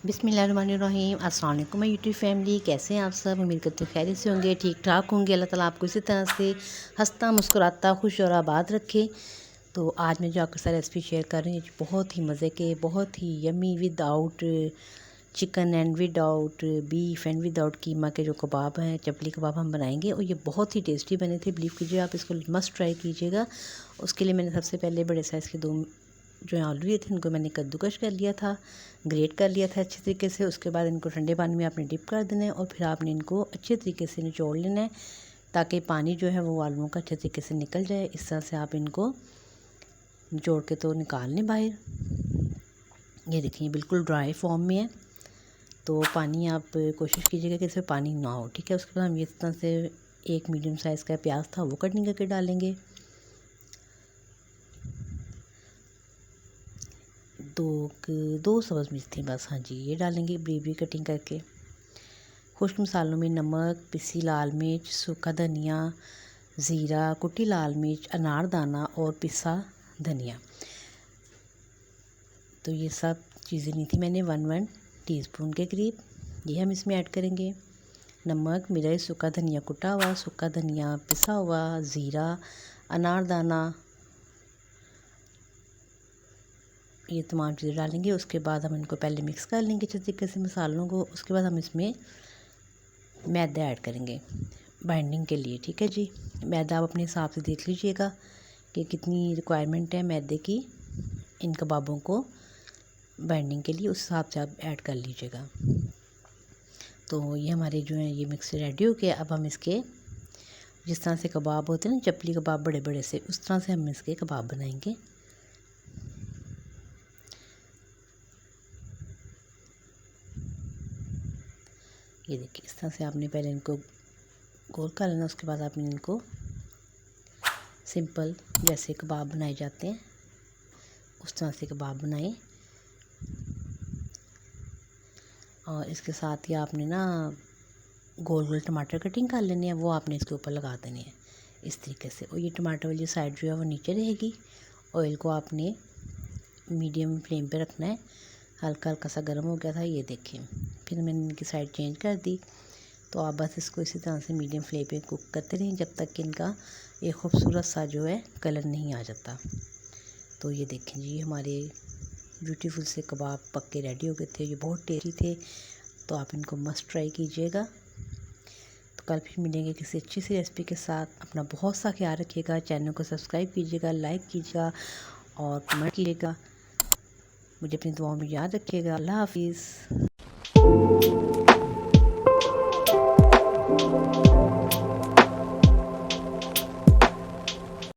बिस्मिल्लाहिर्रहमानिर्रहीम। अस्सलाम वालेकुम माय यूट्यूब फैमिली, कैसे हैं आप सब। उम्मीद करते हैं खैरियत से होंगे, ठीक ठाक होंगे। अल्लाह ताला आपको इसी तरह से हंसता मुस्कुराता खुश और आबाद रखे। तो आज मैं जो आपके साथ रेसिपी शेयर कर रही हूँ बहुत ही मज़े के, बहुत ही yummy without chicken and without beef and without कीमा के जो कबाब हैं, चपली कबाब हम बनाएंगे और ये बहुत ही टेस्टी बने थे। बिलीव कीजिए, आप इसको मस्ट ट्राई कीजिएगा। उसके लिए मैंने सबसे पहले बड़े साइज़ के 2 जो आलू लिए थे इनको मैंने कद्दूकश कर लिया था, ग्रेट कर लिया था अच्छे तरीके से। उसके बाद इनको ठंडे पानी में आपने डिप कर देना है और फिर आपने इनको अच्छे तरीके से निचोड़ लेना है ताकि पानी जो है वो आलूओं का अच्छे तरीके से निकल जाए। इस तरह से आप इनको निचोड़ के तो निकाल लें बाहर। ये देखिए बिल्कुल ड्राई फॉर्म में है, तो पानी आप कोशिश कीजिएगा कि इसमें पानी ना हो, ठीक है। उसके बाद हम इस तरह से एक मीडियम साइज़ का प्याज था वो कटिंग करके डालेंगे। दो सब्ज़ मिर्च थी बस, हाँ जी, ये डालेंगे बरीक बरीक कटिंग करके। खुश्क मसालों में नमक, पिसी लाल मिर्च, सूखा धनिया, ज़ीरा, कुटी लाल मिर्च, अनारदाना और पिसा धनिया। तो ये सब चीज़ें ली थी मैंने 1 टीस्पून के करीब, ये हम इसमें ऐड करेंगे। नमक, मिर्च, सूखा धनिया कुटा हुआ, सूखा धनिया पिसा हुआ, ज़ीरा, अनारदाना, ये तमाम चीज़ें डालेंगे। उसके बाद हम इनको पहले मिक्स कर लेंगे अच्छे तरीके से मसालों को। उसके बाद हम इसमें मैदा ऐड करेंगे बाइंडिंग के लिए, ठीक है जी। मैदा आप अपने हिसाब से देख लीजिएगा कि कितनी रिक्वायरमेंट है मैदे की इन कबाबों को बाइंडिंग के लिए, उस हिसाब से आप ऐड कर लीजिएगा। तो ये हमारे जो है ये मिक्स रेडी हो गया। अब हम इसके जिस तरह से कबाब होते हैं ना, चपली कबाब बड़े बड़े से, उस तरह से हम इसके कबाब बनाएंगे। ये देखिए इस तरह से आपने पहले इनको गोल कर लेना। उसके बाद आपने इनको सिंपल जैसे कबाब बनाए जाते हैं उस तरह से कबाब बनाए। और इसके साथ ही आपने ना गोल गोल टमाटर कटिंग कर लेने हैं, वो आपने इसके ऊपर लगा देने हैं इस तरीके से। और ये टमाटर वाली साइड जो है वो नीचे रहेगी। ऑयल को आपने मीडियम फ्लेम पे रखना है। हल्का हल्का सा गर्म हो गया था, ये देखिए। फिर मैंने इनकी साइड चेंज कर दी। तो आप बस इसको इसी तरह से मीडियम फ्लेम पे कुक करते रहें जब तक कि इनका एक खूबसूरत सा जो है कलर नहीं आ जाता। तो ये देखें जी, हमारे ब्यूटीफुल से कबाब पक्के रेडी हो गए थे। ये बहुत टेस्टी थे, तो आप इनको मस्ट ट्राई कीजिएगा। तो कल फिर मिलेंगे किसी अच्छी सी रेसिपी के साथ। अपना बहुत सा ख्याल रखिएगा, चैनल को सब्सक्राइब कीजिएगा, लाइक कीजिएगा और कमेंट कीजिएगा। मुझे अपनी दुआओं में याद रखिएगा। अल्लाह हाफिज़।